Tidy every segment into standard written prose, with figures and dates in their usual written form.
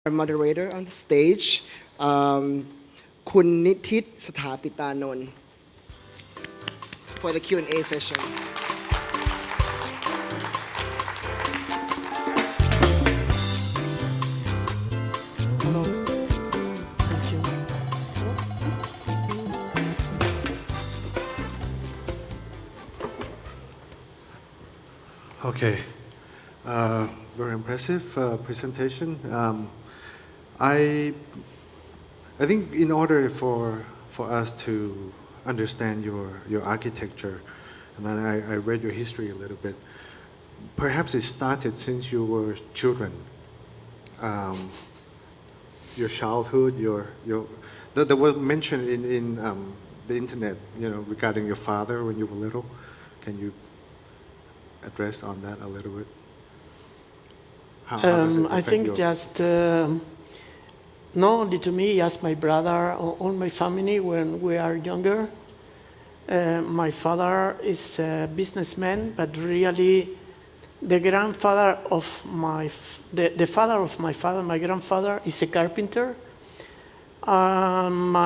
Our moderator on the stage คุณนิติตสถาปิตานนท์ for the Q&A session. Hello. Thank you. Okay. Very impressive presentation. I think in order for us to understand your architecture, and then I read your history a little bit. Perhaps it started since you were children. Your childhood, there was mention in the internet, regarding your father when you were little. Can you address on that a little bit? How does it I affect think your... just not only to me, as my brother, all my family when we are younger. My father is a businessman, but really the grandfather of the father of my father, my grandfather, is a carpenter.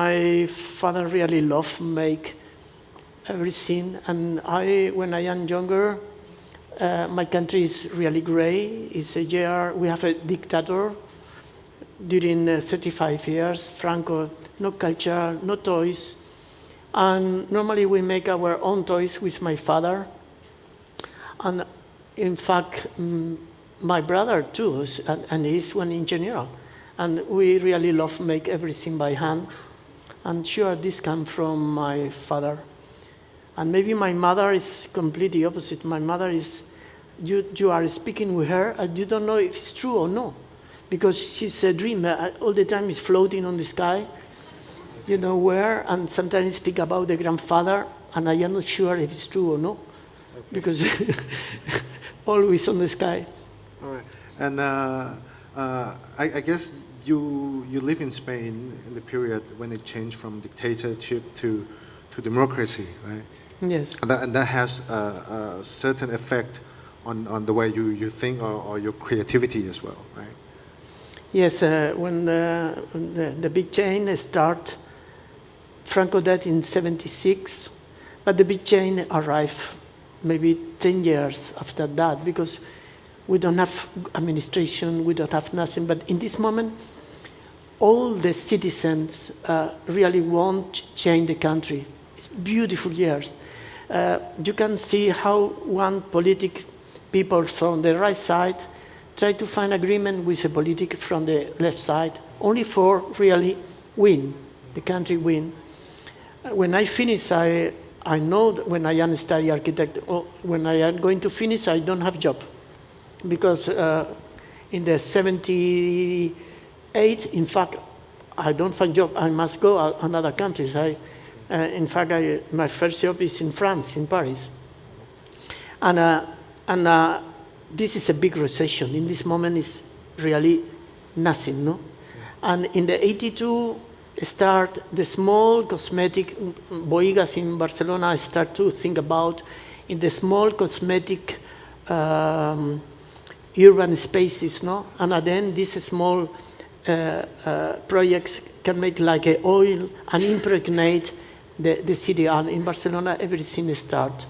My father really loved make everything, and when I am younger, my country is really gray. It's a year we have a dictator during 35 years. Franco, no culture, no toys, and normally we make our own toys with my father. And in fact, my brother too, and he's one engineer, and we really love make everything by hand. And sure, this comes from my father. And maybe my mother is completely opposite. My mother is, you are speaking with her, and you don't know if it's true or no, because she's a dreamer. All the time is floating on the sky, you know where, and sometimes speak about the grandfather, and I am not sure if it's true or no, because always on the sky. All right. And I guess you live in Spain in the period when it changed from dictatorship to democracy, right? Yes. And that has a certain effect on the way you think or your creativity as well, right? Yes, when the big change start, Franco died in 76, but the big change arrived maybe 10 years after that, because we don't have administration, we don't have nothing. But in this moment, all the citizens really want to change the country. It's beautiful years. You can see how one people from the right side try to find agreement with a politic from the left side, only for really win, the country win. When I finish, I know that when I am study architect, or when I am going to finish, I don't have job. Because in the 78, in fact, I don't find job. I must go another countries. In fact, my first job is in France, in Paris. And this is a big recession. In this moment, it's really nothing, no? And in the 82, start the small cosmetic, bodegas in Barcelona start to think about in the small cosmetic urban spaces, no? And then these small projects can make like an oil and impregnate the city. And in Barcelona, everything start.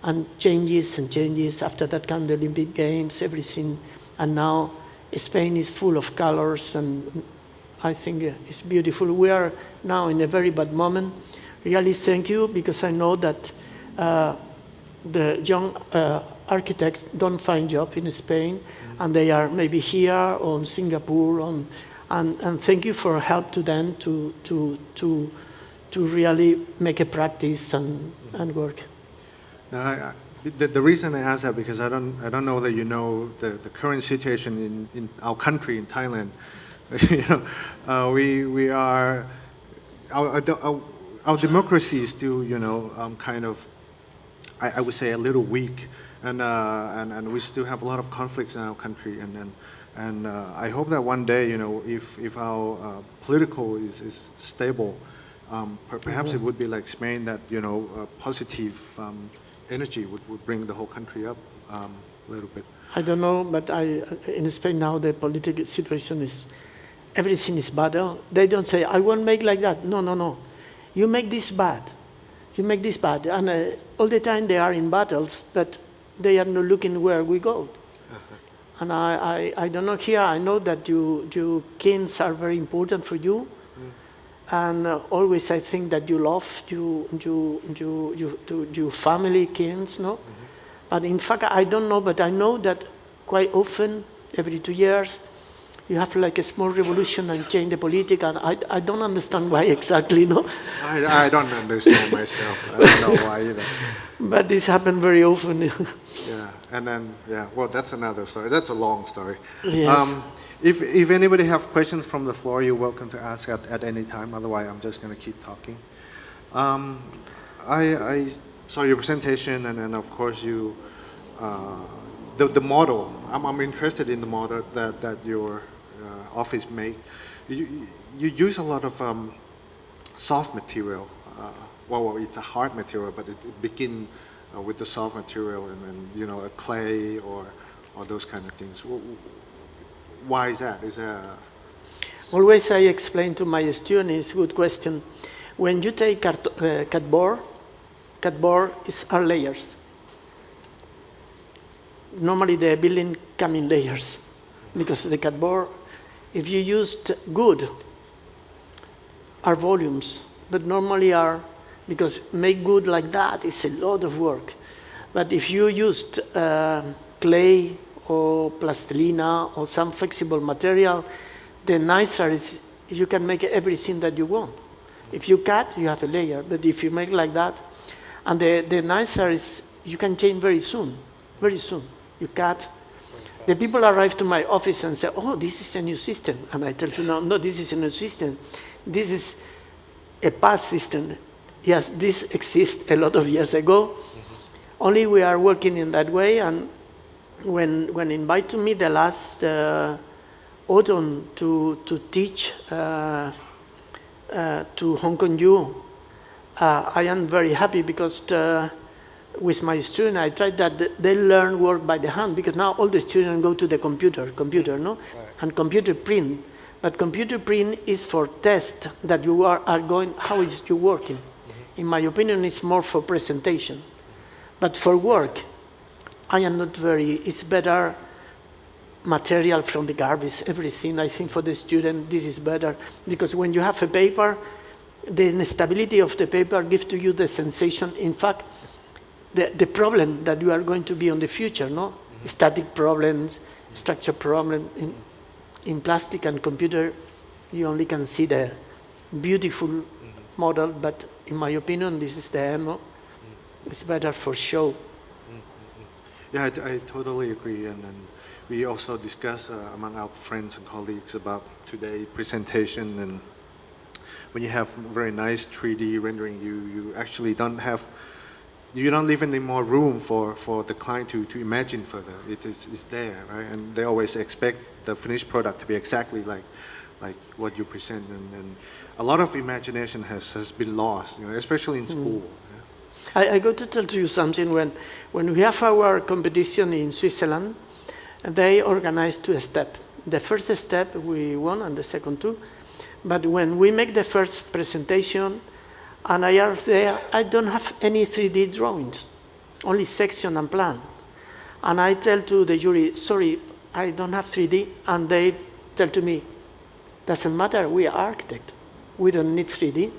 And changes and changes. After that come the Olympic Games, everything. And now Spain is full of colors, and I think it's beautiful. We are now in a very bad moment. Really thank you, because I know that the young architects don't find job in Spain, and they are maybe here or in Singapore. And thank you for help to them to really make a practice and work. Now, the reason I ask that, because I don't know that you know the current situation in our country, in Thailand. We are our democracy is still kind of, I would say, a little weak, and we still have a lot of conflicts in our country, and I hope that one day if our political is stable, perhaps it would be like Spain, that positive energy would bring the whole country up a little bit. I don't know, but in Spain now the political situation is everything is bad. Oh, they don't say, I won't make like that. No, no, no. You make this bad. You make this bad. And all the time they are in battles, but they are not looking where we go. And I don't know here, I know that you kings are very important for you. And always I think that you love your family, kings, no? But in fact, I don't know, but I know that quite often, every 2 years, you have like a small revolution and change the politics, and I don't understand why exactly, no? I don't understand myself. I don't know why either. But this happens very often. Yeah, and then, yeah, well, that's another story. That's a long story. Yes. If anybody have questions from the floor, you're welcome to ask at any time. Otherwise, I'm just going to keep talking. I saw your presentation, and of course, you, the model. I'm interested in the model that your office make. You use a lot of soft material. Well, it's a hard material, but it begins with the soft material and you know, a clay or those kind of things. Why is that? Is that Always I explain to my students, good question. When you take cardboard are layers. Normally the building come in layers because the cardboard, if you used good, are volumes, but normally are, because make good like that is a lot of work. But if you used clay or plastilina or some flexible material, the nicer is you can make everything that you want. If you cut, you have a layer, but if you make like that, and the nicer is you can change very soon, very soon. You cut. The people arrive to my office and say, oh, this is a new system. And I tell them, no, this is a new system. This is a past system. Yes, this exists a lot of years ago. Only we are working in that way. And when invited to me the last autumn to teach to Hong Kong U, I am very happy because with my students, I tried that they learn work by the hand because now all the students go to the computer, no? Right. And computer print. But computer print is for test that you are going, how is you working? In my opinion, it's more for presentation. But for work, I am not very, it's better material from the garbage, everything. I think for the student, this is better because when you have a paper, the instability of the paper gives to you the sensation, in fact, the problem that you are going to be on the future, no? Static problems, structure problem. In plastic and computer, you only can see the beautiful model, but in my opinion, this is the end, no? It's better for show. Yeah, I totally agree. And we also discuss among our friends and colleagues about today's presentation. And when you have very nice 3D rendering, you actually don't have, you don't leave any more room for the client to imagine further. It's there, right? And they always expect the finished product to be exactly like what you present. And a lot of imagination has been lost, you know, especially in school. Yeah. I got to tell you something. When we have our competition in Switzerland, they organize 2 steps. The first step we won, and the second 2. But when we make the first presentation, and I are there, I don't have any 3D drawings, only section and plan. And I tell to the jury, sorry, I don't have 3D. And they tell to me, doesn't matter, we are architects. We don't need 3D.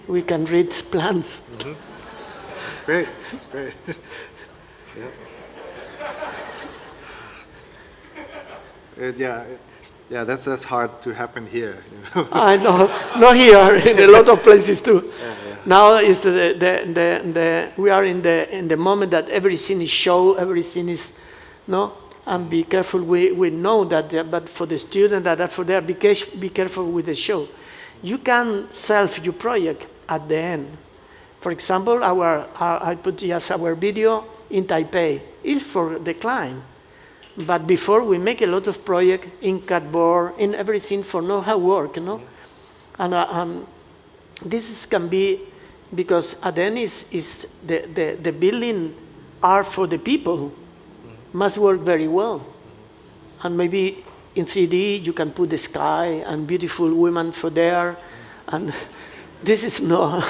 We can read plans. It's great, it's great. Yeah, that's hard to happen here. You know? I know, not here, in a lot of places too. Yeah. Now is we are in the moment that everything is show, everything is, no, and be careful. We know that, but for the student that are for there, be careful with the show. You can sell your project at the end. For example, I put just our video in Taipei. It's for the client. But before we make a lot of project in cardboard, in everything for know-how work, you know? And this can be, because at the end is the building are for the people, must work very well. And maybe in 3D, you can put the sky and beautiful women for there. And this is no,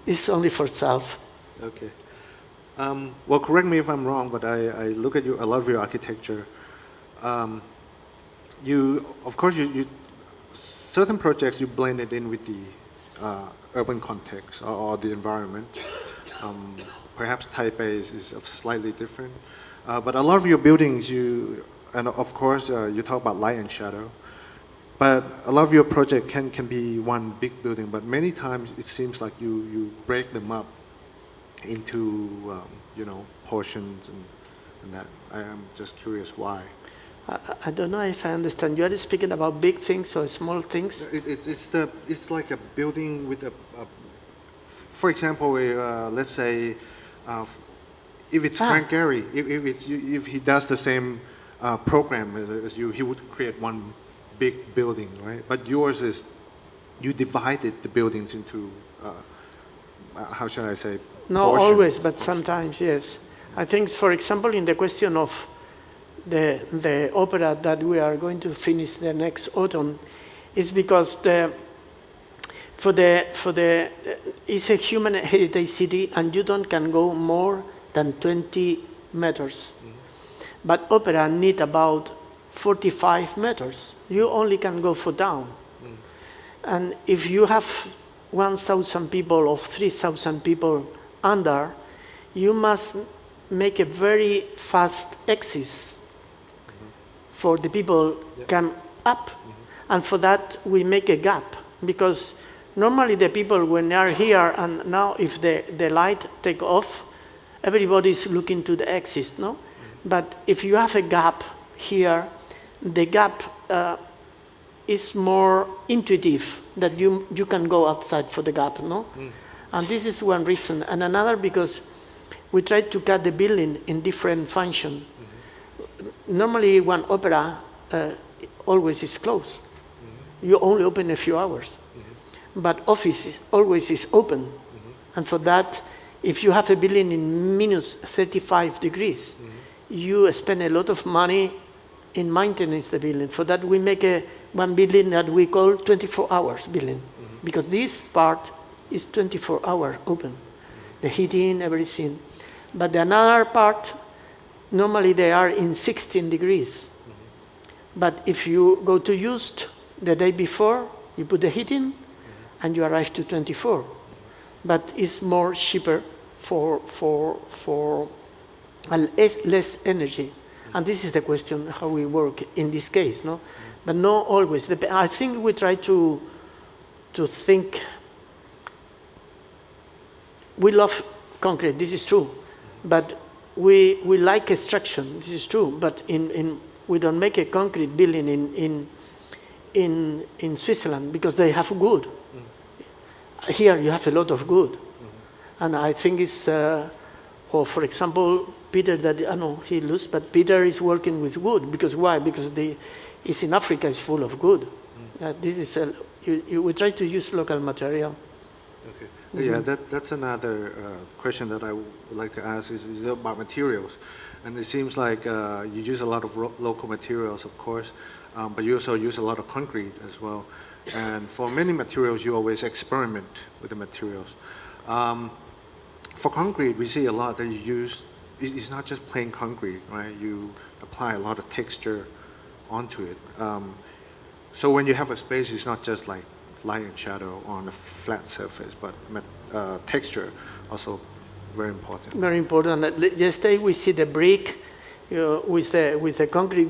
it's only for self. Okay. Well, correct me if I'm wrong, but I look at a lot of your architecture. Of course, certain projects you blend it in with the urban context or the environment. Perhaps Taipei is slightly different. But a lot of your buildings, and of course, you talk about light and shadow. But a lot of your project can be one big building, but many times it seems like you break them up into portions and that. I am just curious why. I don't know if I understand. You are speaking about big things or small things? It's like a building with for example, let's say, if it's Frank Gehry, if he does the same program as you, he would create one big building, right? But yours is, you divided the buildings into, how should I say? No, portions. always, but sometimes, yes. I think, for example, in the question of the opera that we are going to finish the next autumn, is because it's a human heritage city, and you can go more than 20 meters. Mm-hmm. But opera need about 45 meters. You only can go for down. Mm. And if you have 1,000 people or 3,000 people under, you must make a very fast exit for the people come up. And for that, we make a gap, because normally the people, when they are here, and now if the light take off, everybody is looking to the exit, no? But if you have a gap here, the gap is more intuitive, that you can go outside for the gap, no? And this is one reason. And another, because we try to cut the building in different function. Normally, one opera always is closed. You only open a few hours. But office always is open. And for that, if you have a building in minus 35 degrees, you spend a lot of money in maintenance the building. For that, we make one building that we call 24 hours building, because this part is 24 hour open, the heating, everything. But the another part, normally they are in 16 degrees. But if you go to used the day before, you put the heating, and you arrive to 24. But it's more cheaper for less energy. And this is the question, how we work in this case, no? But not always. I think we try to think. We love concrete, this is true. But we like extraction, this is true. But we don't make a concrete building in Switzerland, because they have wood. Here you have a lot of wood. And I think it's, for example, Peter, I know he loses, but Peter is working with wood. Because why? Because it's in Africa, it's full of wood. This is we try to use local material. Okay. Yeah, that's another question that I would like to ask is about materials. And it seems like you use a lot of local materials, of course, but you also use a lot of concrete as well. And for many materials, you always experiment with the materials. For concrete, we see a lot that you use, it's not just plain concrete, right? You apply a lot of texture onto it. So when you have a space, it's not just like light and shadow on a flat surface, but texture also very important. Very important. Yesterday we see the brick with the concrete,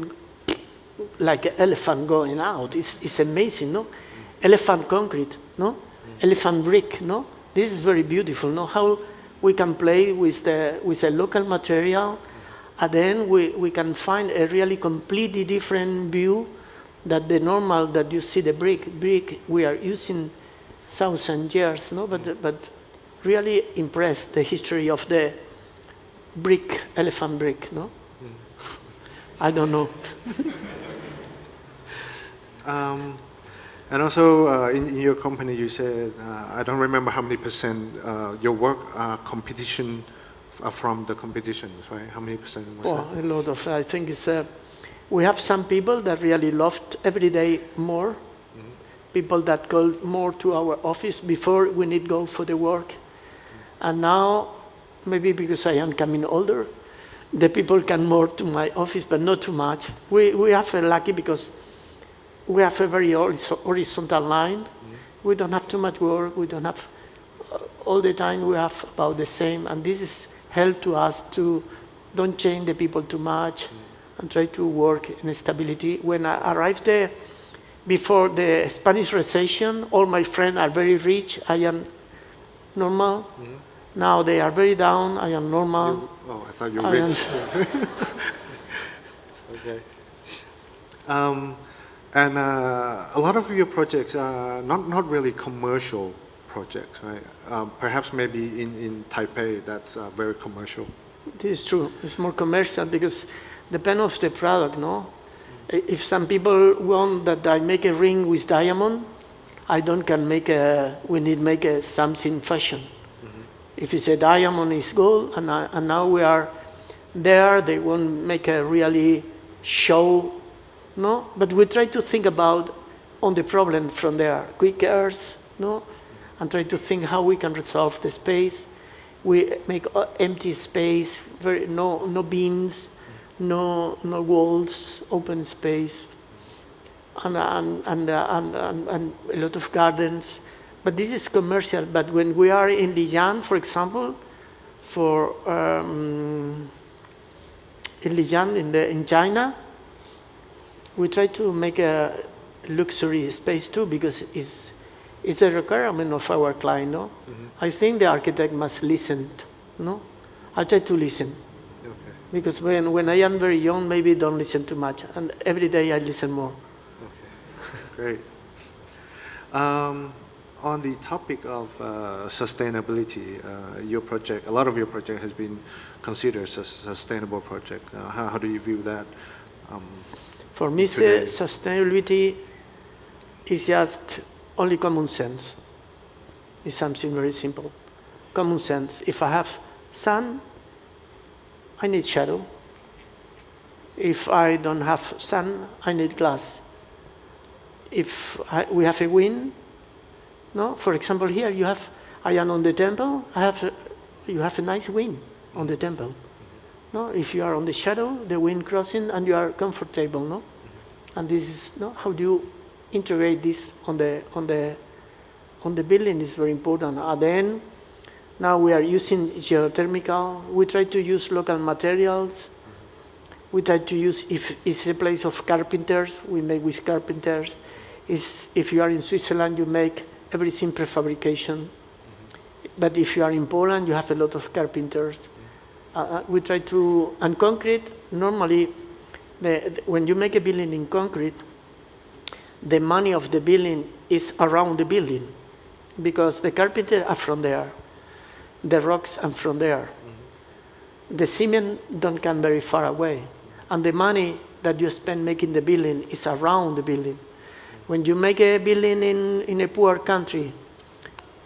like an elephant going out. It's amazing, no? Elephant concrete, no? Elephant brick, no? This is very beautiful, no? How we can play with a local material, and then we can find a really completely different view that the normal that you see the brick we are using 1,000 years, no? But really impressed the history of the brick, elephant brick, no? I don't know. And also in your company, you said, I don't remember how many percent your work competition from the competitions, right? How many percent was that? A lot of, I think it's We have some people that really loved every day more, people that go more to our office before we need go for the work. And now, maybe because I am coming older, the people come more to my office, but not too much. We have lucky because we have a very horizontal line. We don't have too much work. We don't have all the time. We have about the same, and this is help to us to don't change the people too much and try to work in stability. When I arrived there, before the Spanish recession, all my friends are very rich. I am normal. Now they are very down. I am normal. Oh, I thought you were rich. Okay. And a lot of your projects are not really commercial projects, right? Perhaps maybe in Taipei, that's very commercial. This is true. It's more commercial because depend of the product, no? If some people want that I make a ring with diamond, I don't can make we need make something fashion. If it's a diamond, it's gold, and now we are there, they won't make a really show, no? But we try to think about on the problem from there, quicker, no? And try to think how we can resolve the space. We make empty space, no beams, no walls, open space, and a lot of gardens. But this is commercial. But when we are in Lijiang, for example, in Lijiang in China, we try to make a luxury space too because it's a requirement of our client. No, I think the architect must listen. No, I try to listen. Okay. Because when I am very young, maybe don't listen too much, and every day I listen more. Okay, great. On the topic of sustainability, a lot of your project has been considered a sustainable project. How do you view that? For me, today? Sustainability is just only common sense. It's something very simple. Common sense. If I have sun, I need shadow. If I don't have sun, I need glass. If we have a wind, no. For example, here I am on the temple. You have a nice wind on the temple. No, if you are on the shadow, the wind crossing, and you are comfortable. No, and this is how do you integrate this on the building is very important. And then now we are using geothermal. We try to use local materials. We try to use, if it's a place of carpenters, we make with carpenters. If you are in Switzerland, you make everything prefabrication. But if you are in Poland, you have a lot of carpenters. We try to, and concrete, normally, when you make a building in concrete, the money of the building is around the building because the carpenters are from there, the rocks are from there. The cement don't come very far away. And the money that you spend making the building is around the building. When you make a building in a poor country,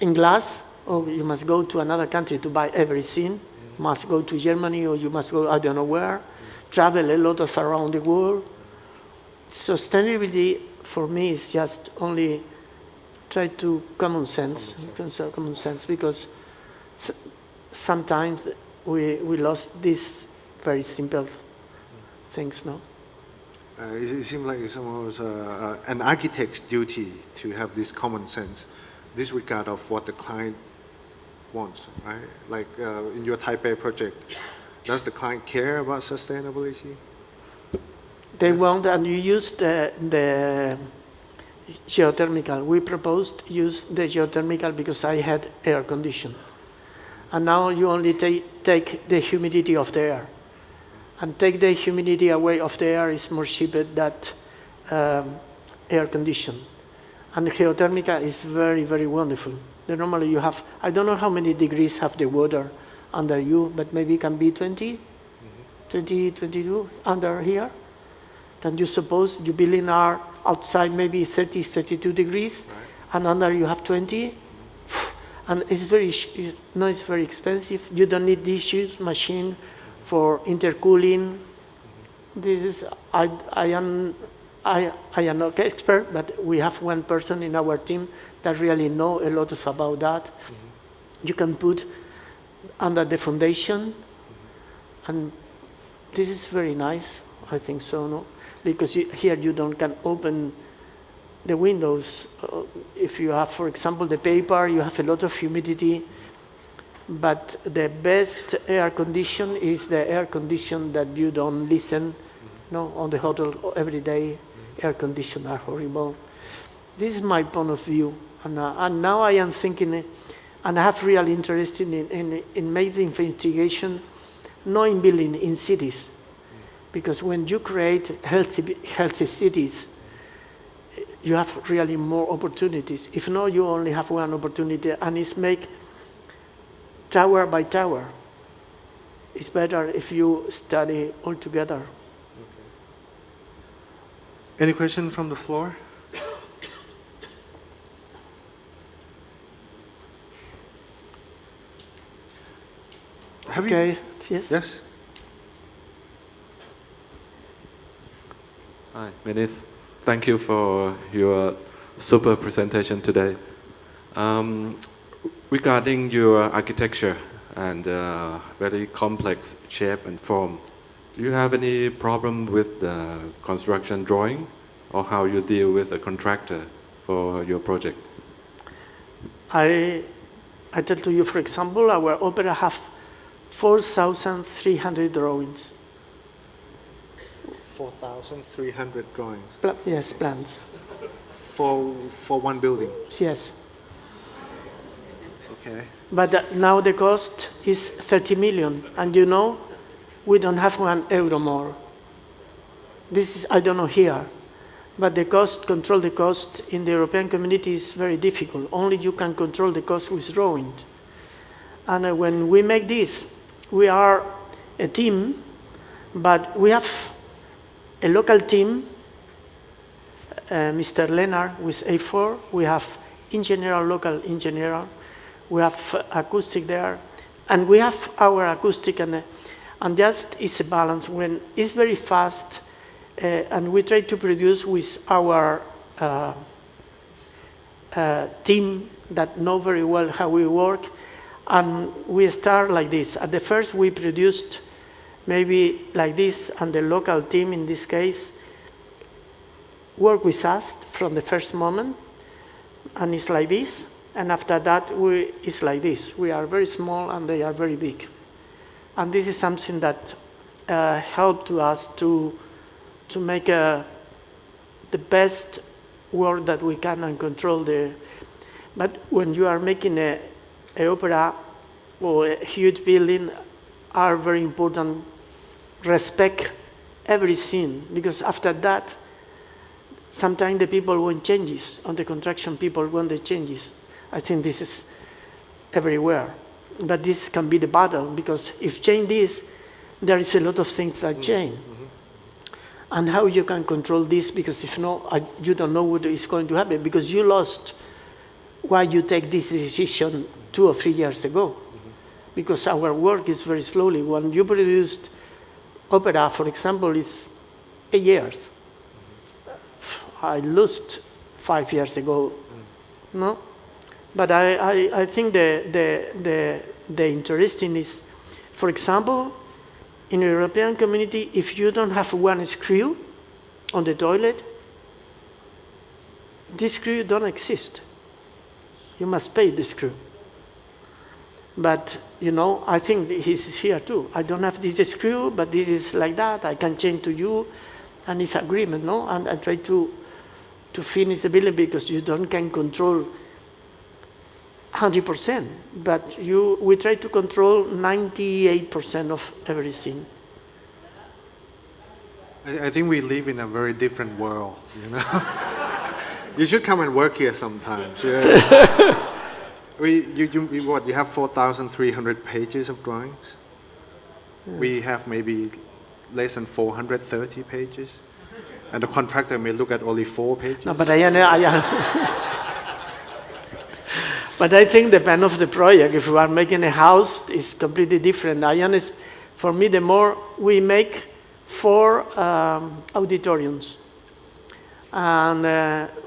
in glass, you must go to another country to buy everything. You must go to Germany, or you must go, I don't know where, travel a lot of around the world. Sustainability, for me, is just only try to common sense, because sometimes we lost these very simple things, no? It seems like it's almost an architect's duty to have this common sense, disregard of what the client wants, right? Like in your Taipei project, does the client care about sustainability? They want, and you use the geothermal. We proposed use the geothermal because I had air condition. And now you only take the humidity of the air. And take the humidity away of the air is more cheaper than air condition. And geothermal is very, very wonderful. Normally you have, I don't know how many degrees have the water under you, but maybe it can be 20, 22 under here. Can you suppose you building are outside maybe 30, 32 degrees, right, and under you have 20? And it's very expensive. You don't need this huge machine for intercooling. This is, I am not expert, but we have one person in our team that really know a lot about that. You can put under the foundation, and this is very nice, I think so, no? Because here you can open the windows. If you have, for example, the paper, you have a lot of humidity, but the best air condition is the air condition that you don't listen, no, on the hotel every day. Air conditioners are horrible. This is my point of view, and now I am thinking, and I have real interest in making investigation, not in building in cities, because when you create healthy cities, you have really more opportunities. If not, you only have one opportunity, and it's make tower by tower. It's better if you study all together. Any question from the floor? Okay, yes? Yes. Hi, Menis. Thank you for your super presentation today. Regarding your architecture and very complex shape and form, do you have any problem with the construction drawing, or how you deal with a contractor for your project? I tell to you, for example, our opera have 4,300 drawings. 4,300 drawings. Yes, plans. For one building. Yes. Okay. But now the cost is 30 million, and you know, we don't have €1 more. This is, I don't know here, but the cost, control the cost in the European community is very difficult. Only you can control the cost with drawings. And when we make this, we are a team, but we have a local team, Mr. Leonard with A4, we have local engineer, we have acoustic there, and we have our acoustic, and just it's a balance. When it's very fast, and we try to produce with our team that know very well how we work, and we start like this. At the first, we produced maybe like this, and the local team, in this case, work with us from the first moment, and it's like this. And after that, it's like this. We are very small, and they are very big. And this is something that helped to us to make the best work that we can and control the. But when you are making an opera or a huge building, are very important. Respect every scene, because after that, sometimes the people want changes, and the construction people want the changes. I think this is everywhere. But this can be the battle, because if change this, there is a lot of things that change. And how you can control this, because if not, you don't know what is going to happen, because you lost why you take this decision 2 or 3 years ago. Because our work is very slowly. When you produced opera, for example, is 8 years. I lost 5 years ago, no? But I think the interesting is, for example, in the European community, if you don't have one screw on the toilet, this screw don't exist. You must pay the screw. But, you know, I think this is here too. I don't have this screw, but this is like that. I can change to you, and it's agreement, no? And I try to finish the building, because you can control 100%, but we try to control 98% of everything. I think we live in a very different world, you know. You should come and work here sometimes. Yeah. You have 4,300 pages of drawings? Yeah. We have maybe less than 430 pages. And the contractor may look at only 4 pages. No, but but I think depend of the project. If you are making a house, it's completely different. For me, the more we make, 4 auditoriums. And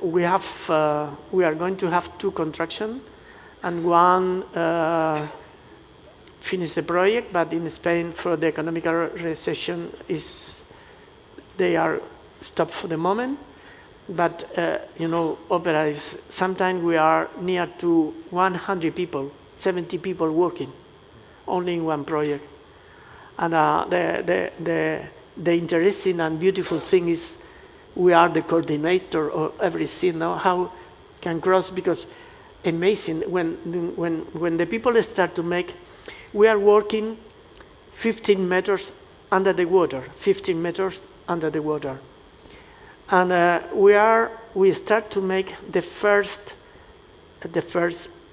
we are going to have 2 construction, and one finish the project, but in Spain for the economic recession they are stopped for the moment. But opera is, sometimes we are near to 100 people, 70 people working, only in one project. And the interesting and beautiful thing is we are the coordinator of everything. Now, how can cross, because amazing, when the people start to make, we are working 15 meters under the water, 15 meters under the water. And we start to make the first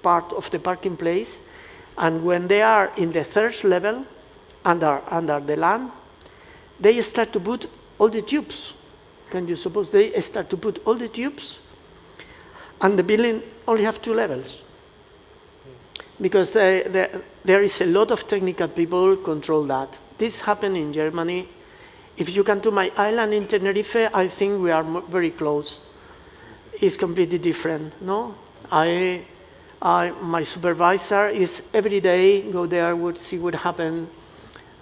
part of the parking place, and when they are in the 3rd level, under the land, they start to put all the tubes. Can you suppose they start to put all the tubes, and the building only have 2 levels? Because there is a lot of technical people control that. This happened in Germany. If you come to my island in Tenerife, I think we are very close. It's completely different, no? My supervisor is every day go there, would see what happened,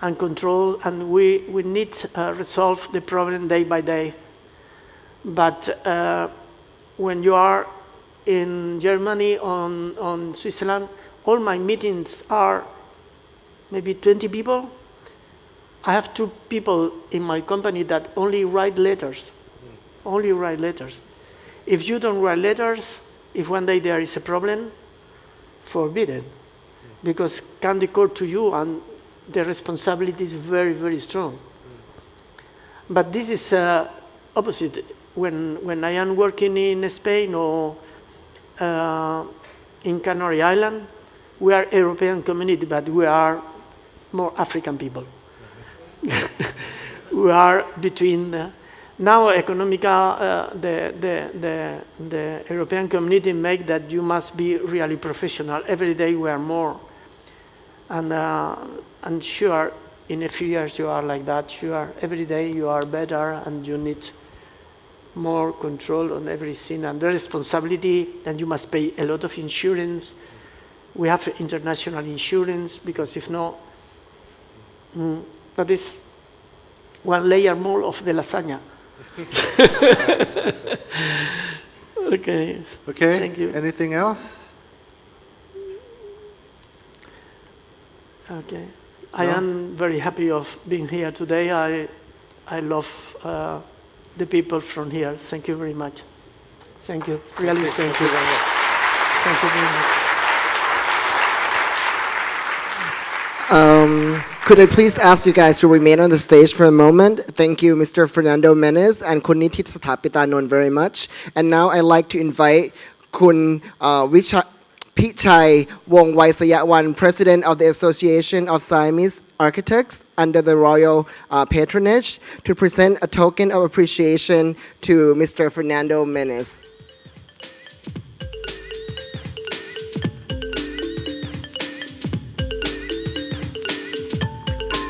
and control, and we need to resolve the problem day by day. But when you are in Germany, on Switzerland, all my meetings are maybe 20 people. I have 2 people in my company that only write letters, only write letters. If you don't write letters, if one day there is a problem, forbidden, because can record to you, and the responsibility is very, very strong. But this is opposite. When I am working in Spain or in Canary Islands, we are European community, but we are more African people. We are between now economical. The European community make that you must be really professional. Every day we are more, and sure, in a few years you are like that. Sure, every day you are better, and you need more control on everything, and the responsibility. And you must pay a lot of insurance. We have international insurance, because if not. But it's one layer more of the lasagna. Okay. Okay. Thank you. Anything else? Okay. I am very happy of being here today. I love the people from here. Thank you very much. Thank you. Really, thank you. Thank you very much. Could I please ask you guys to remain on the stage for a moment? Thank you, Mr. Fernando Menis and Kun Nithit Sthapitanon very much. And now I'd like to invite Kun Pichai Wongwaisayawan, President of the Association of Siamese Architects under the Royal Patronage, to present a token of appreciation to Mr. Fernando Menis.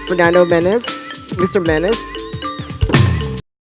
Fernando Menis, Mr. Menis.